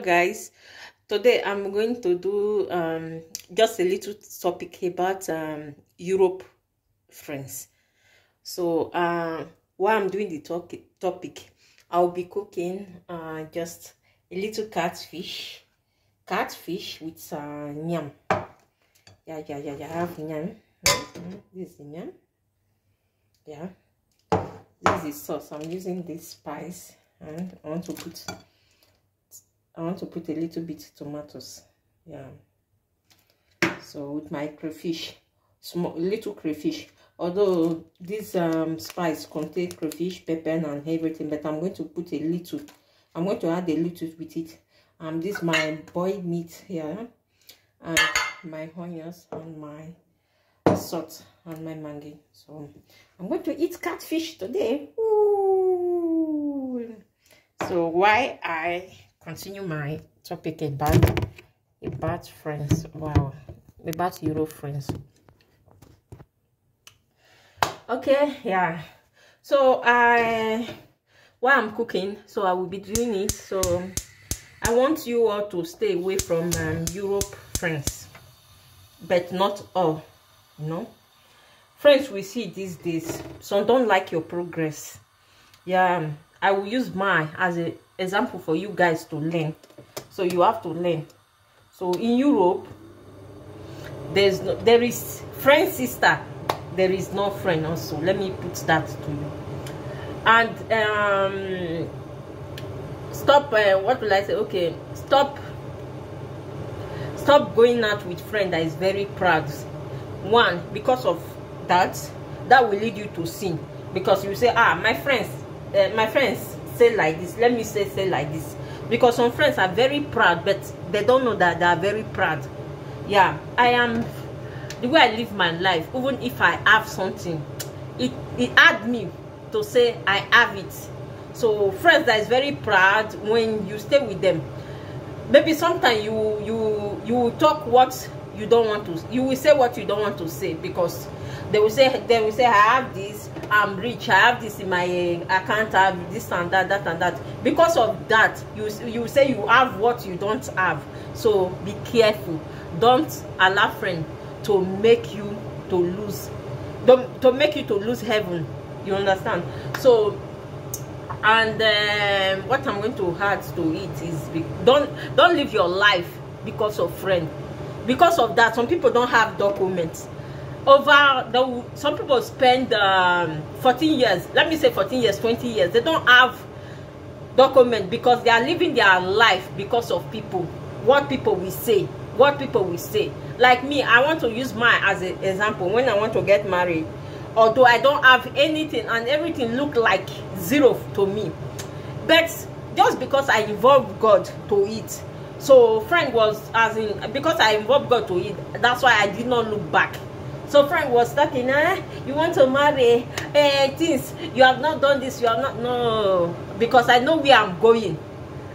guys. Today I'm going to do just a little topic about Europe friends. So while I'm doing the topic, I'll be cooking just a little catfish with yam. Yeah, I have yam. This is the yam. Yeah, this is sauce. I'm using this spice, and I want to put a little bit of tomatoes. Yeah, so with my crayfish, little crayfish, although this spice contains crayfish, pepper and everything, but I'm going to put a little, I'm going to add a little with it. This is my boiled meat here, and my onions and my salt and my mangi. So I'm going to eat catfish today. Ooh. So why I continue my topic about friends, wow, about Euro friends. Okay, yeah, so while I'm cooking, so I will be doing it. So I want you all to stay away from Europe friends, but not all, you know. Friends we see these days, some don't like your progress. Yeah, I will use mine as an example for you guys to learn. So you have to learn. So in Europe, there is friend sister, there is no friend also. Let me put that to you. And stop, what will I say? Okay, stop going out with friend that is very proud. One, because of that will lead you to sin, because you say, my friends say like this, let me say like this. Because some friends are very proud, but they don't know that they are very proud. Yeah, I am, the way I live my life, even if I have something, it adds me to say I have it. So friends that is very proud, when you stay with them, maybe sometimes you will talk what you don't want to, you will say what you don't want to say, because they will say I have this, I'm rich, I have this in my account, I have this and that and that. Because of that, you say you have what you don't have. So be careful. Don't allow friend to make you to lose, to make you to lose heaven. You understand? So, and what I'm going to add to it is, don't live your life because of friend. Because of that, some people don't have documents. Some people spend 14 years, let me say 14 years, 20 years, they don't have document, because they are living their life because of people, what people will say, Like me, I want to use mine as an example. When I want to get married, although I don't have anything and everything look like zero to me, but just because I involved God to it. So friend was, as in, because I involved God to it, that's why I did not look back. So friend was talking, you want to marry, things, you have not done this, you have not, no, because I know where I'm going.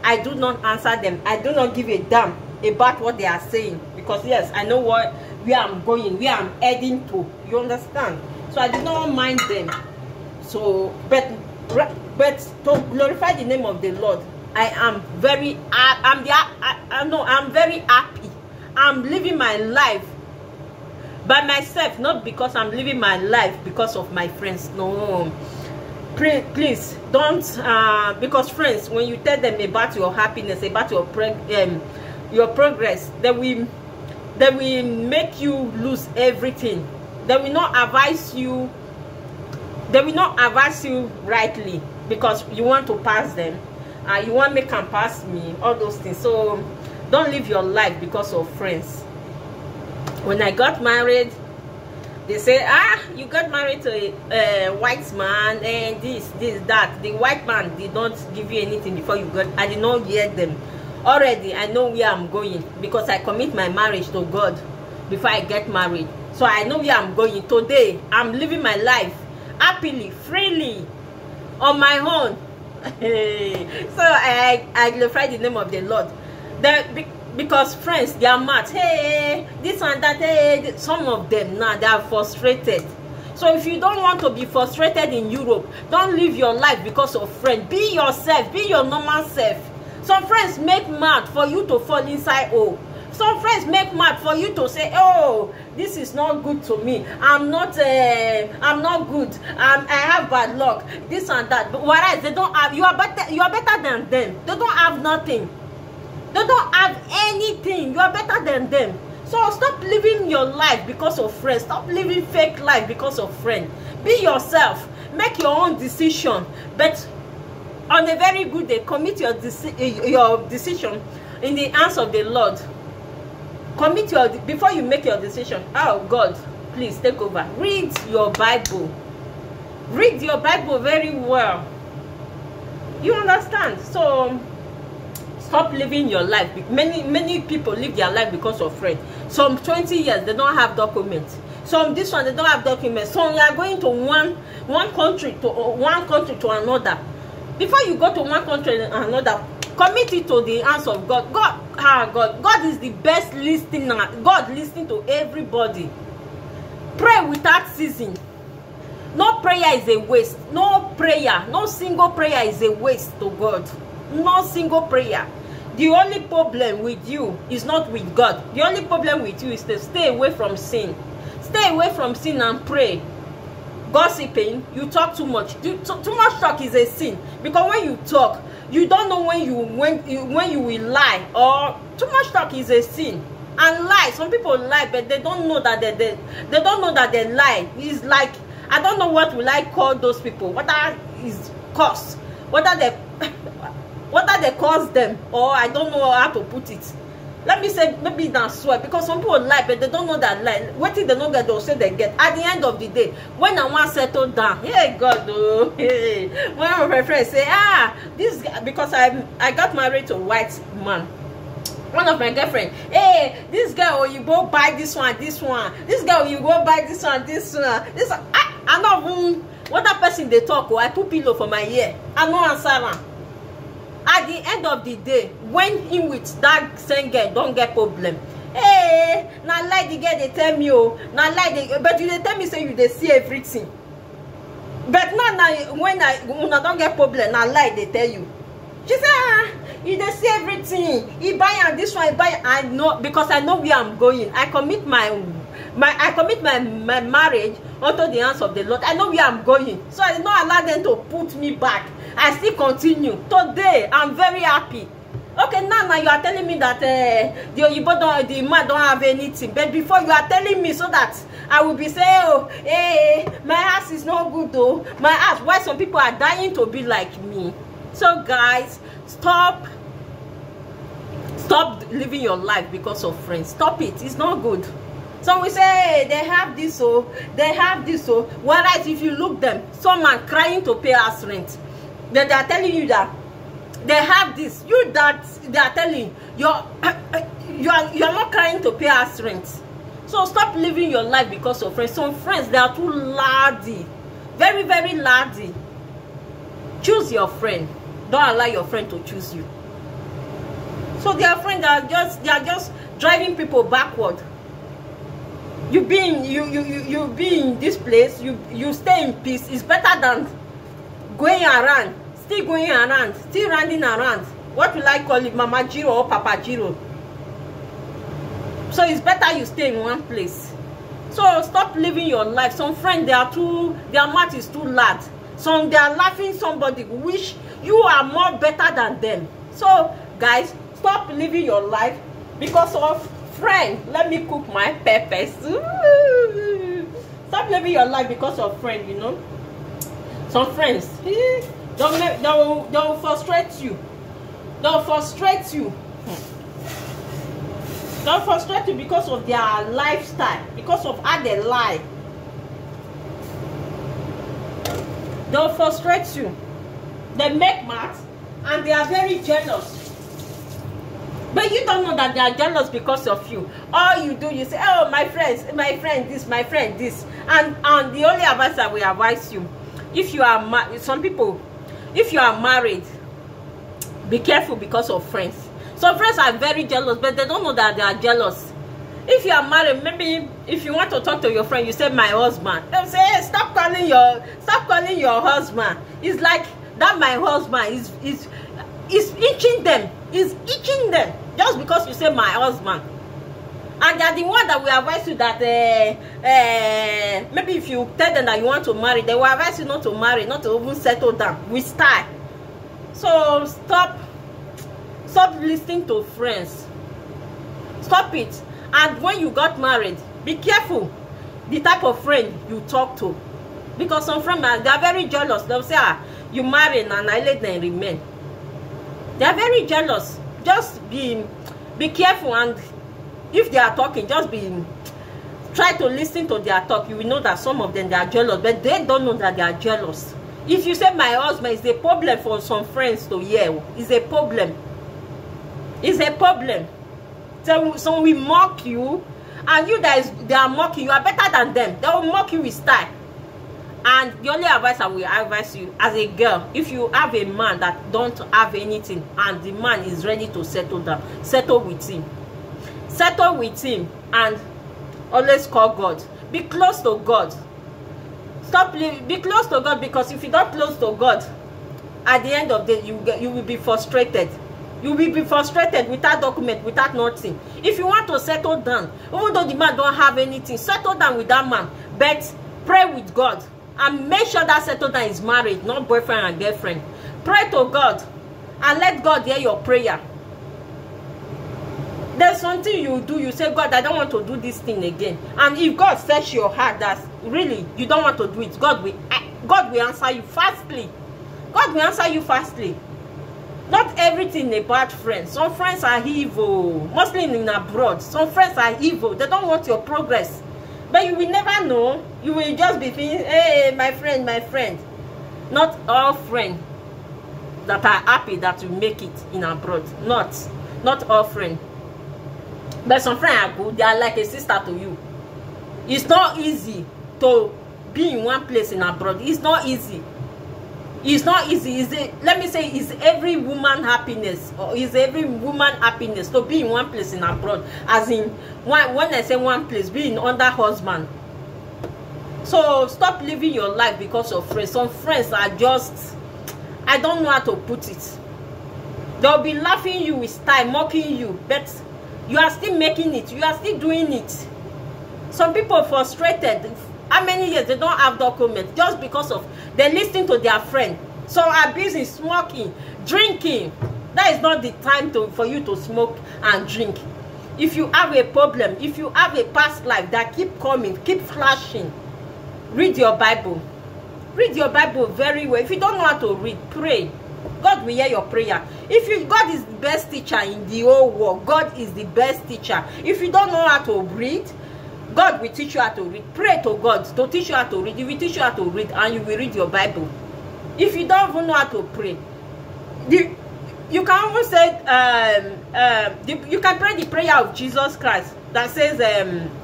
I do not answer them. I do not give a damn about what they are saying, because yes, I know where I'm going, where I'm heading to. You understand? So I do not mind them. So, but to glorify the name of the Lord, I am very, I'm very happy. I'm living my life by myself, not because I'm living my life because of my friends. No, please don't, because friends, when you tell them about your happiness, about your progress, they will make you lose everything. They will not advise you. They will not advise you rightly, because you want to pass them. You want me can pass me, all those things. So don't live your life because of friends. When I got married, they say, you got married to a white man, and this, that. The white man did not give you anything before you got. I did not hear them. Already, I know where I'm going, because I commit my marriage to God before I get married. So I know where I'm going. Today, I'm living my life happily, freely, on my own. So I glorify the name of the Lord. Because friends, they are mad. Hey, this and that. Hey, some of them now, they are frustrated. So if you don't want to be frustrated in Europe, don't live your life because of friends. Be yourself. Be your normal self. Some friends make mad for you to fall inside hole. Some friends make mad for you to say, oh, this is not good to me. I'm not good. I have bad luck. This and that. But whereas they don't have, you are better than them. They don't have nothing. They don't have anything. You are better than them. So stop living your life because of friends. Stop living fake life because of friends. Be yourself. Make your own decision. But on a very good day, commit your decision in the hands of the Lord. Commit before you make your decision. Oh God, please take over. Read your Bible. Read your Bible very well. You understand? So stop living your life. Many people live their life because of friends. Some 20 years they don't have documents. Some this one they don't have documents. Some you are going to one country to another. Before you go to one country to another, commit it to the hands of God. God is the best listener. God listens to everybody. Pray without ceasing. No prayer is a waste. No prayer, no single prayer is a waste to God. No single prayer. The only problem with you is not with God. The only problem with you is to stay away from sin. Stay away from sin and pray. Gossiping, you talk too much. Too much talk is a sin. Because when you talk, you don't know when you will lie. Or too much talk is a sin. And lie, some people lie, but they don't know that they don't know that they lie. It's like, I don't know what will I call those people. Whether is cause, whether they cause them, or I don't know how to put it. Let me say, maybe that's swear, because some people lie, but they don't know that lie. What if they don't get, they'll say they get. At the end of the day, when I want to settle down, hey God, oh, hey. One of my friends say, this guy, because I got married to a white man. One of my girlfriends, hey, this guy, oh, you go buy this one. This guy, oh, you go buy this one. This one. I know what that person they talk, oh, I put pillow for my ear. I know answer. At the end of the day, when him with that same girl don't get problem, hey, now like the girl they tell me, oh, now like but you they tell me say you they see everything. But now when I don't get problem, now like they tell you. She said, you they see everything. He buy and this one, he buy. I know, because I know where I'm going. I commit my marriage unto the hands of the Lord. I know where I'm going, so I don't allow them to put me back. I still continue. Today, I'm very happy. Okay, now you are telling me that the man don't have anything. But before you are telling me so that I will be saying, oh, hey, my ass is not good though. My ass, why some people are dying to be like me. So guys, stop living your life because of friends. Stop it. It's not good. So we say, hey, they have this, oh, they have this, oh. Whereas if you look them, someone crying to pay us rent. They are telling you that they have this. You that they are telling you, you're not crying to pay us rent. So stop living your life because of friends. Some friends, they are too lardy, very, very lardy. Choose your friend. Don't allow your friend to choose you. So their friends are just driving people backward. You be in this place. You stay in peace. It's better than going around. Still going around, still running around. What will I call it, Mama Jiro or Papa Jiro? So it's better you stay in one place. So stop living your life. Some friends, their mouth is too loud. Some they are laughing somebody wish you are more better than them. So guys, stop living your life because of friends. Let me cook my peppers. Stop living your life because of friends, you know. Some friends, they'll frustrate you. They'll frustrate you. They'll frustrate you because of their lifestyle, because of how they lie. They'll frustrate you. They make maths and they are very jealous. But you don't know that they are jealous because of you. All you do, you say, oh, my friend this, my friend this. And the only advice I will advise you, if you are if you are married, be careful because of friends. Some friends are very jealous, but they don't know that they are jealous. If you are married, maybe if you want to talk to your friend, you say my husband. They'll say, hey, stop calling your husband. It's like that my husband is is itching them, just because you say my husband. And they are the one that will advise you that maybe if you tell them that you want to marry, they will advise you not to marry, not to even settle down with style. So stop listening to friends. Stop it. And when you got married, be careful the type of friend you talk to, because some friends, they are very jealous. They'll say, you marry and I let them remain. They are very jealous. Just be careful, and if they are talking, just try to listen to their talk. You will know that some of them, they are jealous, but they don't know that they are jealous. If you say my husband, is a problem for some friends to hear. It's a problem. It's a problem. So we mock you, and you guys, they are mocking you are better than them. They will mock you with style. And the only advice I will advise you as a girl, if you have a man that don't have anything and the man is ready to settle down, settle with him. Settle with him, and always call God. Be close to God. Be close to God, because if you don't close to God, at the end of the day, you will be frustrated. You will be frustrated without document, without nothing. If you want to settle down, even though the man don't have anything, settle down with that man. But pray with God. And make sure that settle down is married, not boyfriend and girlfriend. Pray to God. And let God hear your prayer. There's something you do, you say, God, I don't want to do this thing again. And if God says your heart that really you don't want to do it, God will answer you fastly. God will answer you fastly. Not everything about friends. Some friends are evil, mostly in abroad. Some friends are evil. They don't want your progress. But you will never know. You will just be thinking, hey, my friend, my friend. Not all friends that are happy that you make it in abroad. Not all friends. But some friends are good. They are like a sister to you. It's not easy to be in one place in abroad. It's not easy. It's not easy. Let me say, it's every woman happiness, or is every woman happiness to be in one place in abroad. As in, when I say one place, being under husband. So stop living your life because of friends. Some friends are just, I don't know how to put it. They'll be laughing you with style, mocking you, but you are still making it. You are still doing it. Some people are frustrated. How many years they don't have documents just because of they listen to their friend. So abusing, smoking, drinking. That is not the time for you to smoke and drink. If you have a problem, if you have a past life that keep coming, keep flashing, read your Bible. Read your Bible very well. If you don't know how to read, pray. God will hear your prayer. God is the best teacher in the whole world. God is the best teacher. If you don't know how to read, God will teach you how to read. Pray to God to teach you how to read. He will teach you how to read, and you will read your Bible. If you don't even know how to pray, you can even say, you can pray the prayer of Jesus Christ that says,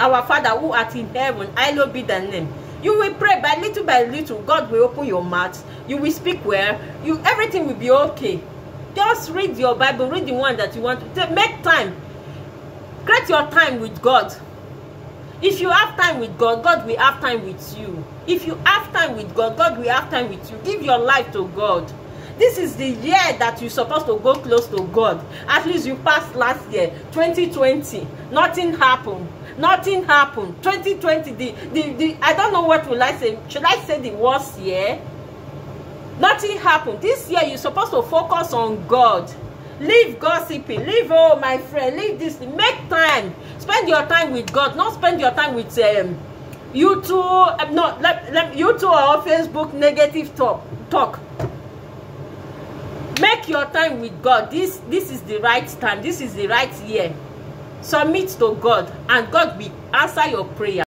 our Father who art in heaven, hallowed be thy name. You will pray by little, God will open your mouth. You will speak well. Everything will be okay. Just read your Bible. Read the one that you want to. Make time. Create your time with God. If you have time with God, God will have time with you. If you have time with God, God will have time with you. Give your life to God. This is the year that you're supposed to go close to God. At least you passed last year, 2020. Nothing happened. Nothing happened. 2020, I don't know what will I say. Should I say the worst year? Nothing happened. This year you're supposed to focus on God. Leave gossiping. Leave, oh my friend, leave this. Make time. Spend your time with God. Not spend your time with YouTube. YouTube or Facebook negative talk. Make your time with God. This is the right time. This is the right year. Submit to God, and God will answer your prayer.